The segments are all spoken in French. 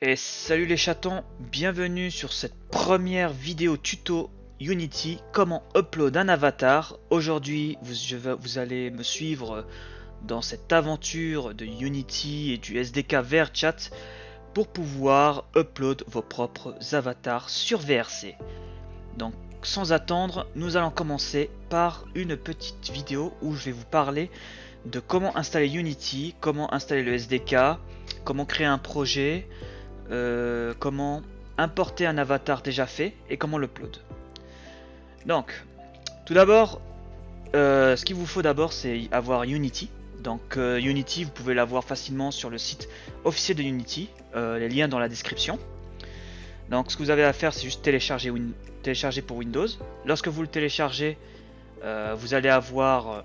Et salut les chatons, bienvenue sur cette première vidéo tuto Unity, comment upload un avatar. Aujourd'hui, vous allez me suivre dans cette aventure de Unity et du SDK VRChat pour pouvoir upload vos propres avatars sur VRC. Donc sans attendre, nous allons commencer par une petite vidéo où je vais vous parler de comment installer Unity, comment installer le SDK, comment créer un projet, comment importer un avatar déjà fait et comment l'upload. Donc, tout d'abord, ce qu'il vous faut d'abord, c'est avoir Unity. Donc, Unity, vous pouvez l'avoir facilement sur le site officiel de Unity, les liens dans la description. Donc, ce que vous avez à faire, c'est juste télécharger pour Windows. Lorsque vous le téléchargez, vous allez avoir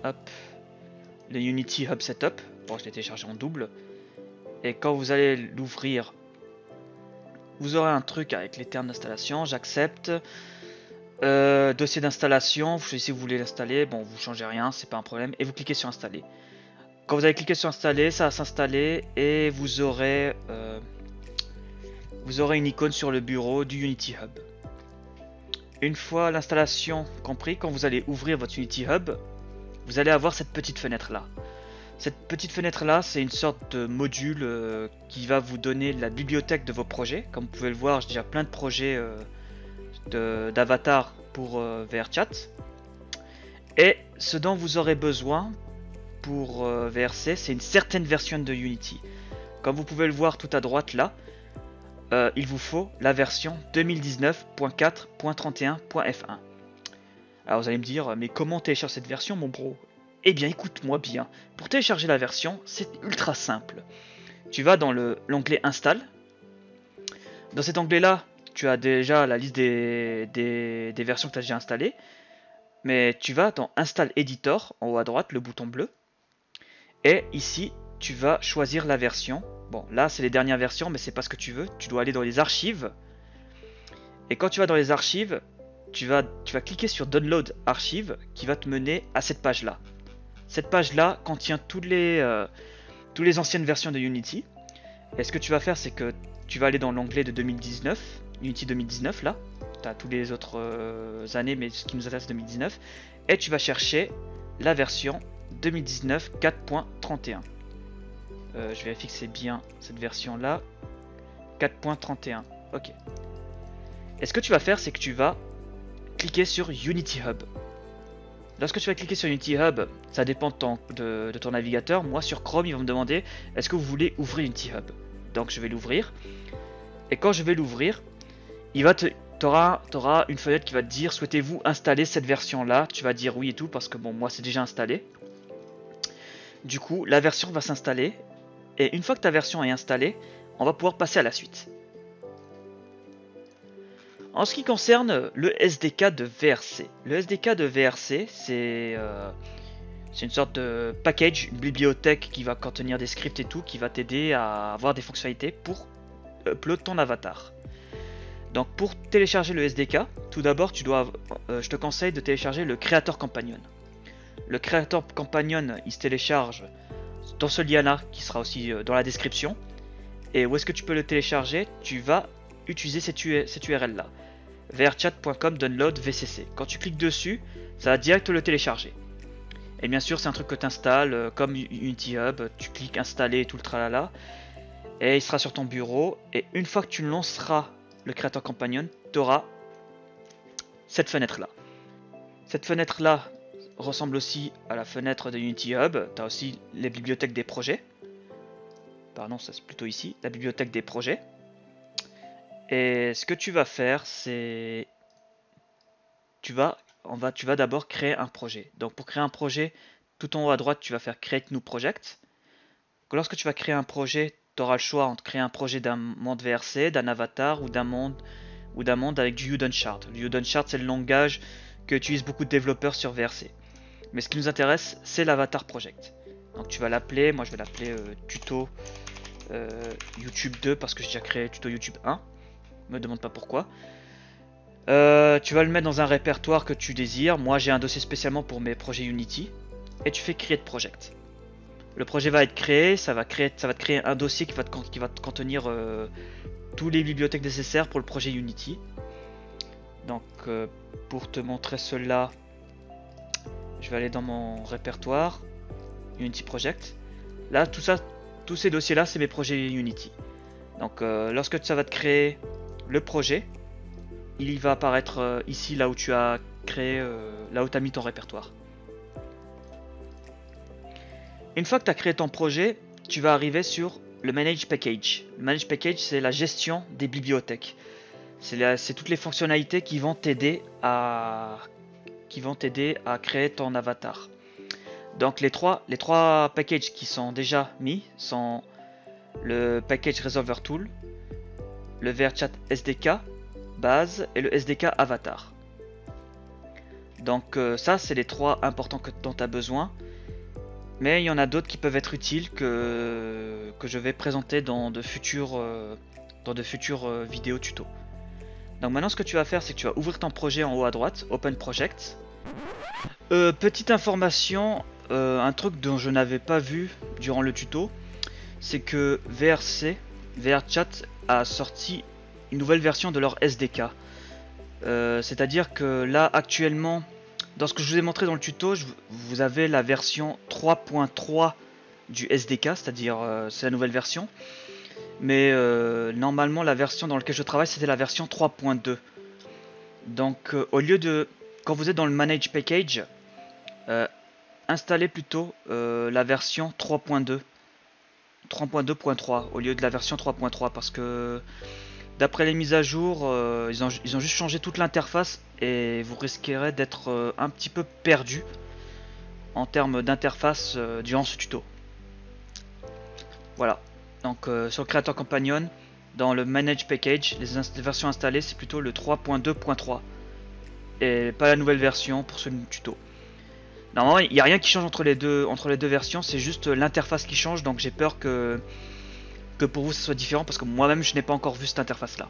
le Unity Hub Setup. Bon, je l'ai téléchargé en double. Et quand vous allez l'ouvrir, vous aurez un truc avec les termes d'installation. J'accepte. Dossier d'installation, vous choisissez où vous voulez l'installer. Bon, vous changez rien, c'est pas un problème. Et vous cliquez sur installer. Quand vous allez cliquer sur installer, ça va s'installer et vous aurez une icône sur le bureau du Unity Hub. Une fois l'installation compris, quand vous allez ouvrir votre Unity Hub, vous allez avoir cette petite fenêtre là. Cette petite fenêtre là, c'est une sorte de module qui va vous donner la bibliothèque de vos projets. Comme vous pouvez le voir, j'ai déjà plein de projets d'avatar pour VRChat. Et ce dont vous aurez besoin pour VRC, c'est une certaine version de Unity. Comme vous pouvez le voir tout à droite là, il vous faut la version 2019.4.31.f1. Alors vous allez me dire, mais comment télécharger cette version mon bro? Eh bien écoute-moi bien, pour télécharger la version, c'est ultra simple. Tu vas dans l'onglet Install. Dans cet onglet-là, tu as déjà la liste des versions que tu as déjà installées. Mais tu vas dans Install Editor, en haut à droite, le bouton bleu. Et ici, tu vas choisir la version. Bon, là, c'est les dernières versions, mais c'est pas ce que tu veux. Tu dois aller dans les archives. Et quand tu vas dans les archives, tu vas cliquer sur Download Archive, qui va te mener à cette page-là. Cette page-là contient toutes les anciennes versions de Unity. Et ce que tu vas faire, c'est que tu vas aller dans l'onglet de 2019, Unity 2019, là. Tu as toutes les autres années, mais ce qui nous intéresse, c'est 2019. Et tu vas chercher la version 2019 4.31. Je vérifie que c'est bien cette version-là. 4.31. Ok. Et ce que tu vas faire, c'est que tu vas cliquer sur Unity Hub. Lorsque tu vas cliquer sur Unity Hub, ça dépend de ton navigateur. Moi, sur Chrome, il va me demander est-ce que vous voulez ouvrir Unity Hub. Donc, je vais l'ouvrir. Et quand je vais l'ouvrir, t'auras une fenêtre qui va te dire souhaitez-vous installer cette version-là. Tu vas dire oui et tout parce que bon, moi, c'est déjà installé. Du coup, la version va s'installer. Et une fois que ta version est installée, on va pouvoir passer à la suite. En ce qui concerne le SDK de VRC, le SDK de VRC, c'est une sorte de package, une bibliothèque qui va contenir des scripts et tout, qui va t'aider à avoir des fonctionnalités pour upload ton avatar. Donc pour télécharger le SDK, tout d'abord je te conseille de télécharger le Creator Companion. Le Creator Companion, il se télécharge dans ce lien-là, qui sera aussi dans la description. Et où est-ce que tu peux le télécharger? Tu vas utiliser cette URL-là. vrchat.com download VCC. Quand tu cliques dessus, ça va direct le télécharger. Et bien sûr, c'est un truc que tu installes comme Unity Hub. Tu cliques installer tout le tralala. Et il sera sur ton bureau. Et une fois que tu lanceras le Creator Companion, tu auras cette fenêtre-là. Cette fenêtre-là ressemble aussi à la fenêtre de Unity Hub. Tu as aussi les bibliothèques des projets. Pardon, ça c'est plutôt ici. La bibliothèque des projets. Et ce que tu vas faire, c'est tu vas d'abord créer un projet. Donc pour créer un projet, tout en haut à droite, tu vas faire Create New Project. Lorsque tu vas créer un projet, tu auras le choix entre créer un projet d'un monde VRC, d'un avatar ou d'un monde avec du Udon Shard. Le Udon Shard, c'est le langage que utilisent beaucoup de développeurs sur VRC. Mais ce qui nous intéresse, c'est l'avatar project. Donc tu vas l'appeler, moi je vais l'appeler tuto YouTube 2 parce que j'ai déjà créé tuto YouTube 1. Me demande pas pourquoi. Tu vas le mettre dans un répertoire que tu désires. Moi j'ai un dossier spécialement pour mes projets Unity. Et tu fais Create Project. Le projet va être créé, ça va te créer un dossier qui va te contenir tous les bibliothèques nécessaires pour le projet Unity. Donc pour te montrer cela, je vais aller dans mon répertoire Unity Project. Là, tous ces dossiers là, c'est mes projets Unity. Donc lorsque ça va te créer le projet, il va apparaître ici là où tu as créé, là où tu as mis ton répertoire. Une fois que tu as créé ton projet, tu vas arriver sur le Manage Package. Le Manage Package, c'est la gestion des bibliothèques. C'est toutes les fonctionnalités qui vont t'aider à créer ton avatar. Donc les trois packages qui sont déjà mis sont le Package Resolver Tool, le VRChat SDK base et le SDK Avatar. Donc ça, c'est les trois importants dont tu as besoin. Mais il y en a d'autres qui peuvent être utiles que je vais présenter dans de futures vidéos tuto. Donc maintenant, ce que tu vas faire, c'est que tu vas ouvrir ton projet en haut à droite, Open Project. Petite information, un truc dont je n'avais pas vu durant le tuto, c'est que VRChat a sorti une nouvelle version de leur SDK. C'est-à-dire que là, actuellement, dans ce que je vous ai montré dans le tuto, vous avez la version 3.3 du SDK, c'est-à-dire c'est la nouvelle version. Mais normalement, la version dans laquelle je travaille, c'était la version 3.2. Donc au lieu de, quand vous êtes dans le Manage Package, installez plutôt la version 3.2, 3.2.3 au lieu de la version 3.3, parce que d'après les mises à jour, ils ont juste changé toute l'interface et vous risquerez d'être un petit peu perdu en termes d'interface durant ce tuto. Voilà, donc sur le Creator Companion, dans le Manage Package, les versions installées, c'est plutôt le 3.2.3 et pas la nouvelle version pour ce tuto. Normalement, il n'y a rien qui change entre les deux versions, c'est juste l'interface qui change, donc j'ai peur que pour vous ce soit différent, parce que moi-même je n'ai pas encore vu cette interface là.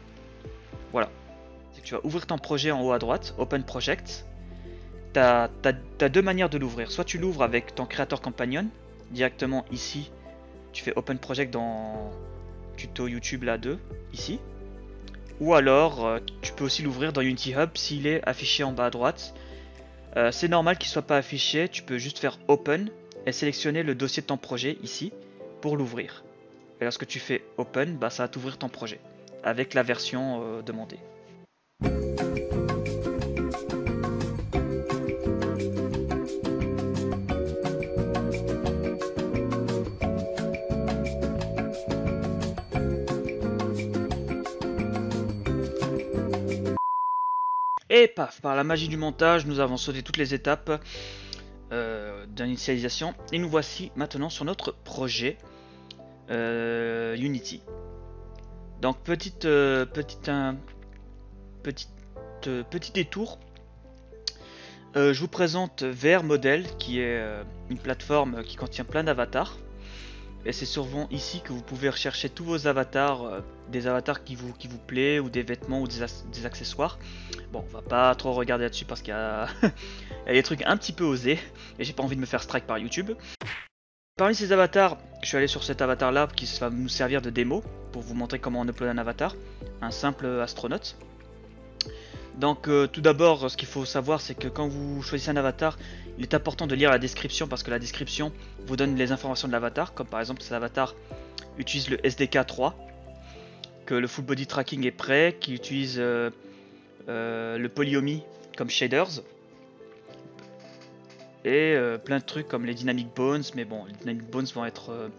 Voilà, c'est que tu vas ouvrir ton projet en haut à droite, Open Project. T'as deux manières de l'ouvrir. Soit tu l'ouvres avec ton Creator Companion directement ici, tu fais Open Project dans tuto YouTube là 2 ici, ou alors tu peux aussi l'ouvrir dans Unity Hub s'il est affiché en bas à droite. C'est normal qu'il soit pas affiché, tu peux juste faire Open et sélectionner le dossier de ton projet ici pour l'ouvrir. Et lorsque tu fais Open, bah, ça va t'ouvrir ton projet avec la version demandée. Et paf, par la magie du montage, nous avons sauté toutes les étapes d'initialisation. Et nous voici maintenant sur notre projet Unity. Donc petit détour. Je vous présente VR Model, qui est une plateforme qui contient plein d'avatars. Et c'est souvent ici que vous pouvez rechercher tous vos avatars, des avatars qui vous plaît, ou des vêtements ou des accessoires. Bon, on va pas trop regarder là-dessus parce qu'il y a des trucs un petit peu osés et j'ai pas envie de me faire strike par YouTube. Parmi ces avatars, je suis allé sur cet avatar là qui va nous servir de démo pour vous montrer comment on upload un avatar, un simple astronaute. Donc tout d'abord, ce qu'il faut savoir, c'est que quand vous choisissez un avatar, il est important de lire la description, parce que la description vous donne les informations de l'avatar, comme par exemple cet avatar utilise le SDK 3, que le full body tracking est prêt, qui utilise le polyomi comme shaders, et plein de trucs comme les dynamic bones, mais bon, les dynamic bones vont être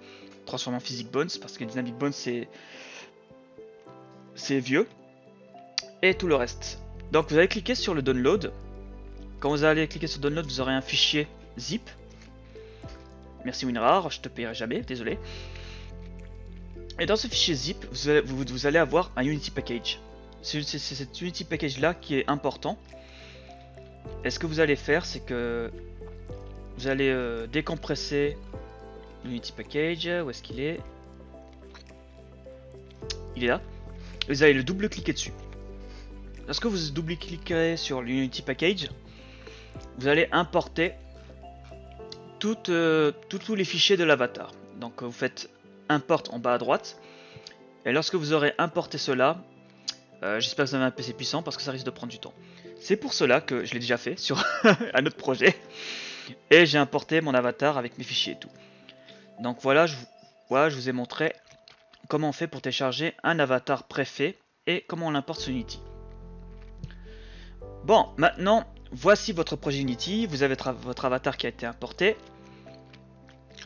transformés en physic bones, parce que les dynamic bones c'est vieux, et tout le reste. Donc vous allez cliquer sur le download. Quand vous allez cliquer sur download, vous aurez un fichier zip. Merci WinRAR, je te paierai jamais, désolé. Et dans ce fichier zip, vous allez avoir un Unity Package. C'est cet Unity Package là qui est important. Et ce que vous allez faire, c'est que vous allez décompresser l'Unity Package. Où est-ce qu'il est? Il est là. Vous allez le double-cliquer dessus. Lorsque vous double-cliquerez sur l'Unity Package, vous allez importer tous les fichiers de l'avatar. Donc vous faites import en bas à droite. Et lorsque vous aurez importé cela, j'espère que vous avez un PC puissant parce que ça risque de prendre du temps. C'est pour cela que je l'ai déjà fait sur un autre projet. Et j'ai importé mon avatar avec mes fichiers et tout. Donc voilà, je vous ai montré comment on fait pour télécharger un avatar préfet et comment on l'importe sur Unity. Bon, maintenant, voici votre projet Unity. Vous avez votre avatar qui a été importé.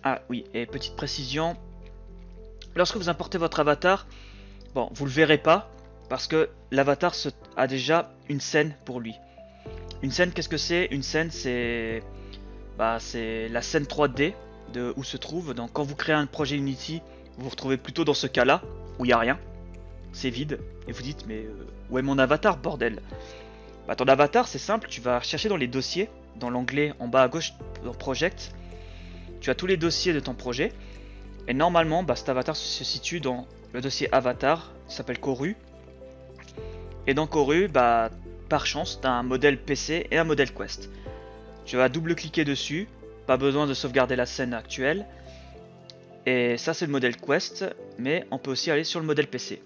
Ah oui, et petite précision. Lorsque vous importez votre avatar, bon, vous le verrez pas parce que l'avatar a déjà une scène pour lui. Une scène, qu'est-ce que c'est? Une scène, c'est la scène 3D de où se trouve. Donc quand vous créez un projet Unity, vous vous retrouvez plutôt dans ce cas-là où il n'y a rien. C'est vide. Et vous dites, mais où est mon avatar, bordel? Bah, ton avatar, c'est simple, tu vas chercher dans les dossiers, dans l'onglet en bas à gauche, dans Project. Tu as tous les dossiers de ton projet. Et normalement, cet avatar se situe dans le dossier avatar, ça s'appelle Koru. Et dans Koru, par chance, tu as un modèle PC et un modèle Quest. Tu vas double-cliquer dessus, pas besoin de sauvegarder la scène actuelle. Et ça, c'est le modèle Quest, mais on peut aussi aller sur le modèle PC.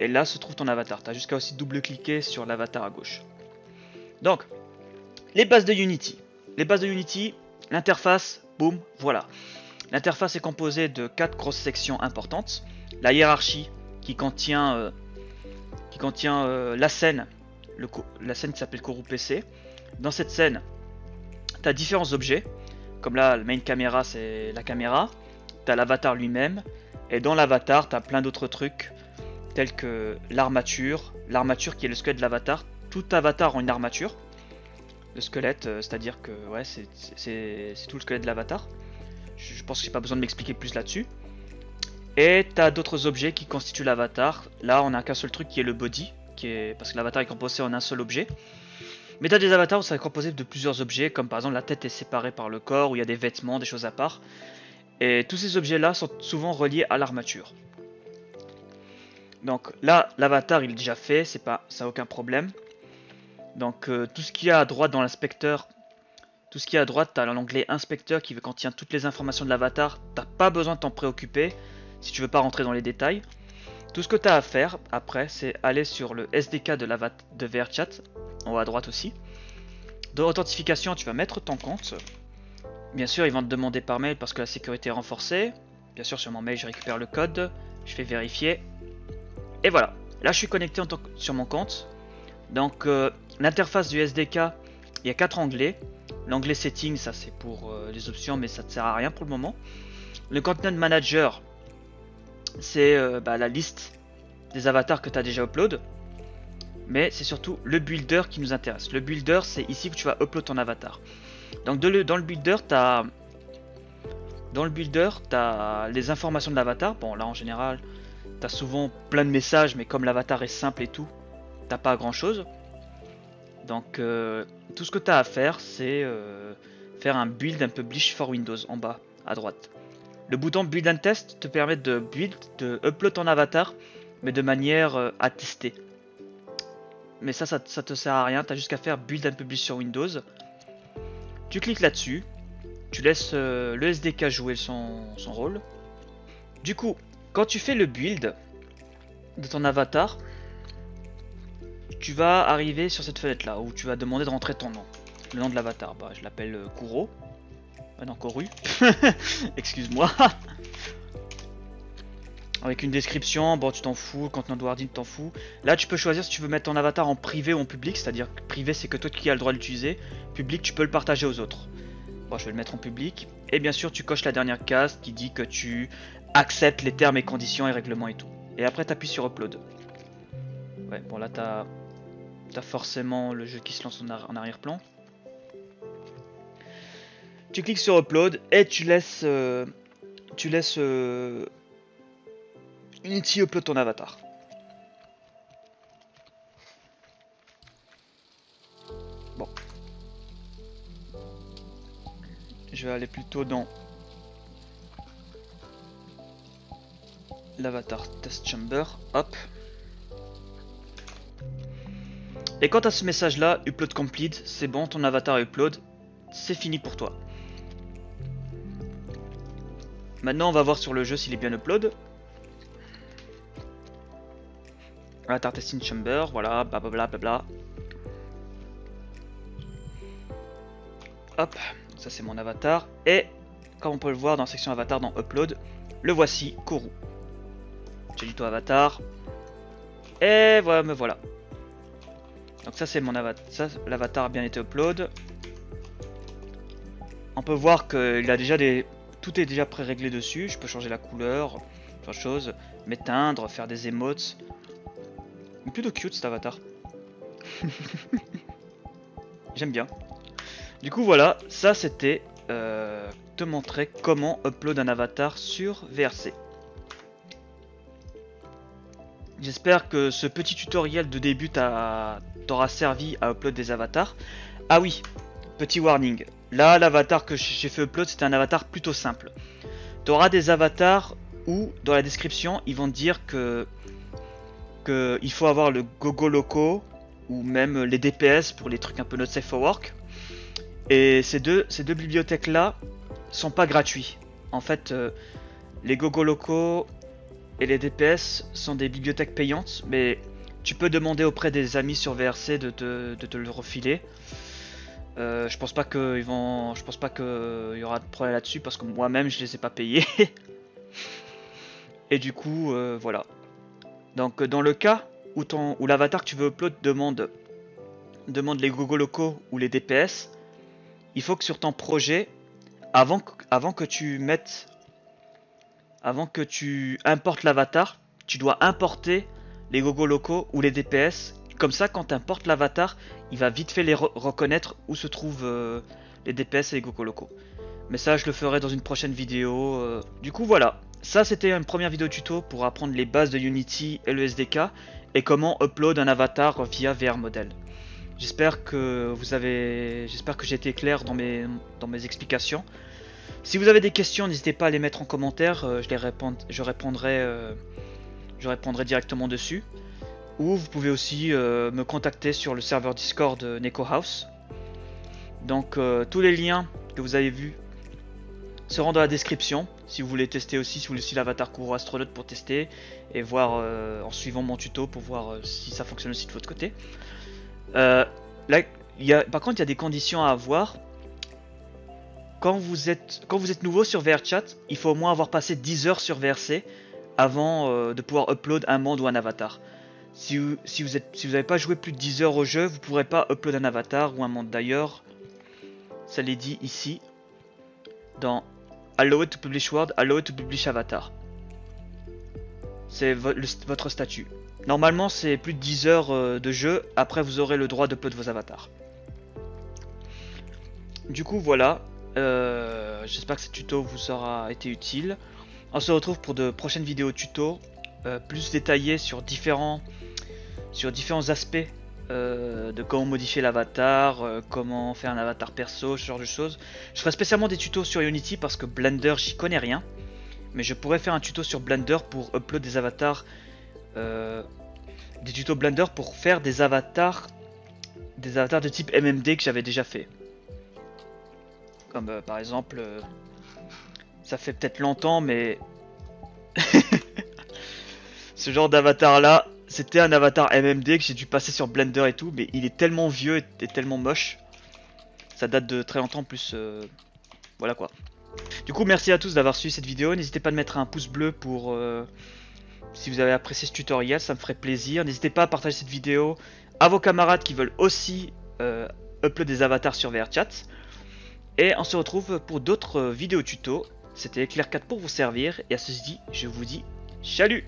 Et là se trouve ton avatar. Tu as jusqu'à aussi double-cliquer sur l'avatar à gauche. Donc, les bases de Unity. Les bases de Unity, l'interface, boum, voilà. L'interface est composée de 4 grosses sections importantes. La hiérarchie qui contient la scène, la scène qui s'appelle Koru PC. Dans cette scène, tu as différents objets. Comme là, la main caméra, c'est la caméra. Tu as l'avatar lui-même. Et dans l'avatar, tu as plein d'autres trucs. Tels que l'armature qui est le squelette de l'avatar. Tout avatar a une armature. Le squelette, c'est-à-dire que ouais, c'est tout le squelette de l'avatar. Je pense que j'ai pas besoin de m'expliquer plus là-dessus. Et t'as d'autres objets qui constituent l'avatar. Là, on a qu'un seul truc qui est le body, parce que l'avatar est composé en un seul objet. Mais t'as des avatars où ça est composé de plusieurs objets, comme par exemple la tête est séparée par le corps, où il y a des vêtements, des choses à part. Et tous ces objets-là sont souvent reliés à l'armature. Donc là, l'avatar il est déjà fait, ça n'a aucun problème. Donc tout ce qu'il y a à droite dans l'inspecteur, tout ce qui est à droite, tu as l'onglet inspecteur qui contient toutes les informations de l'avatar. T'as pas besoin de t'en préoccuper si tu veux pas rentrer dans les détails. Tout ce que tu as à faire après, c'est aller sur le SDK de VRChat, en haut à droite aussi. Dans l'authentification, tu vas mettre ton compte. Bien sûr, ils vont te demander par mail parce que la sécurité est renforcée. Bien sûr, sur mon mail, je récupère le code, je fais vérifier. Et voilà, là je suis connecté sur mon compte. Donc l'interface du SDK, il y a 4 onglets. L'onglet Settings, ça c'est pour les options, mais ça ne sert à rien pour le moment. Le Content Manager, c'est la liste des avatars que tu as déjà upload. Mais c'est surtout le builder qui nous intéresse. Le builder, c'est ici que tu vas upload ton avatar. Donc dans le builder, tu as les informations de l'avatar. Bon, là en général, tu as souvent plein de messages, mais comme l'avatar est simple et tout, t'as pas grand chose. Donc tout ce que tu as à faire, c'est faire un build and publish for Windows en bas à droite. Le bouton build and test te permet de upload ton avatar, mais de manière à tester. Mais ça te sert à rien, tu as juste qu'à faire build and publish sur Windows. Tu cliques là-dessus, tu laisses le SDK jouer son rôle. Du coup, quand tu fais le build de ton avatar, tu vas arriver sur cette fenêtre là où tu vas demander de rentrer ton nom. Le nom de l'avatar, je l'appelle Kuro. Non, Koru. Excuse-moi. Avec une description, bon tu t'en fous, le contenant de wording t'en fous. Là tu peux choisir si tu veux mettre ton avatar en privé ou en public, c'est-à-dire que privé c'est que toi qui as le droit de l'utiliser. Public tu peux le partager aux autres. Bon je vais le mettre en public. Et bien sûr tu coches la dernière case qui dit que tu acceptes les termes et conditions et règlements et tout. Et après tu appuies sur upload. Ouais bon là t'as forcément le jeu qui se lance en arrière-plan. Tu cliques sur upload et tu laisses Unity upload ton avatar. Bon. Je vais aller plutôt dans l'avatar test chamber. Hop. Et quand tu as ce message là, upload complete, c'est bon, ton avatar est upload. c'est fini pour toi. Maintenant, on va voir sur le jeu s'il est bien upload. Avatar Testing Chamber, voilà, blablabla. Bla. Hop, ça c'est mon avatar. Et comme on peut le voir dans la section avatar dans Upload, le voici, Kourou. J'ai du tout avatar. Et voilà, me voilà. Donc ça c'est mon avatar, l'avatar a bien été upload. On peut voir qu'il a déjà des... Tout est déjà pré-réglé dessus. Je peux changer la couleur, plein de choses, m'éteindre, faire des emotes. Il est plutôt cute cet avatar. J'aime bien. Du coup voilà, ça c'était te montrer comment upload un avatar sur VRC. J'espère que ce petit tutoriel de début t'aura servi à upload des avatars. Ah oui, petit warning. Là, l'avatar que j'ai fait upload, c'était un avatar plutôt simple. Tu auras des avatars où, dans la description, ils vont te dire que il faut avoir le Gogo Loco ou même les DPS pour les trucs un peu not safe for work. Et ces deux bibliothèques-là sont pas gratuits. En fait, les Gogo Loco et les DPS sont des bibliothèques payantes, mais tu peux demander auprès des amis sur VRC de te le refiler. Je pense pas qu'il y aura de problème là-dessus parce que moi-même je les ai pas payés. Et du coup, voilà. Donc dans le cas où l'avatar que tu veux upload demande les Gogo Locaux ou les DPS, il faut que sur ton projet, avant que tu importes l'avatar, tu dois importer les Gogo Locaux ou les DPS. Comme ça, quand tu importes l'avatar, il va vite fait les reconnaître où se trouvent les DPS et les Gogo Locaux. Mais ça, je le ferai dans une prochaine vidéo. Du coup, voilà. Ça, c'était une première vidéo tuto pour apprendre les bases de Unity et le SDK et comment upload un avatar via VR Model. J'espère que j'ai été clair dans mes explications. Si vous avez des questions, n'hésitez pas à les mettre en commentaire. Je répondrai directement dessus. Ou vous pouvez aussi me contacter sur le serveur Discord Neko House. Donc tous les liens que vous avez vus seront dans la description. Si vous voulez tester aussi, si vous voulez aussi l'avatar Kourou Astronaute pour tester et voir en suivant mon tuto pour voir si ça fonctionne aussi de votre côté. Là, par contre, il y a des conditions à avoir. Quand vous êtes nouveau sur VRChat, il faut au moins avoir passé 10 heures sur VRC avant de pouvoir upload un monde ou un avatar. Si vous n'avez pas joué plus de 10 heures au jeu, vous ne pourrez pas upload un avatar ou un monde. D'ailleurs, ça l'est dit ici dans Allowed to publish world, allowed to publish avatar. C'est votre statut. Normalement, c'est plus de 10 heures de jeu. Après, vous aurez le droit d'upload vos avatars. Du coup, voilà. J'espère que ce tuto vous aura été utile. On se retrouve pour de prochaines vidéos tuto plus détaillées sur différents aspects de comment modifier l'avatar, comment faire un avatar perso, ce genre de choses. Je ferai spécialement des tutos sur Unity parce que Blender, j'y connais rien. Mais je pourrais faire un tuto sur Blender pour upload des avatars. Des tutos Blender pour faire des avatars de type MMD que j'avais déjà fait. Comme par exemple, ça fait peut-être longtemps, mais ce genre d'avatar là, c'était un avatar MMD que j'ai dû passer sur Blender et tout, mais il est tellement vieux et tellement moche. Ça date de très longtemps en plus. Voilà quoi. Du coup, merci à tous d'avoir suivi cette vidéo. N'hésitez pas à mettre un pouce bleu pour si vous avez apprécié ce tutoriel, ça me ferait plaisir. N'hésitez pas à partager cette vidéo à vos camarades qui veulent aussi upload des avatars sur VRChat. Et on se retrouve pour d'autres vidéos tuto. C'était Eclair 4 pour vous servir. Et à ceci dit, je vous dis salut!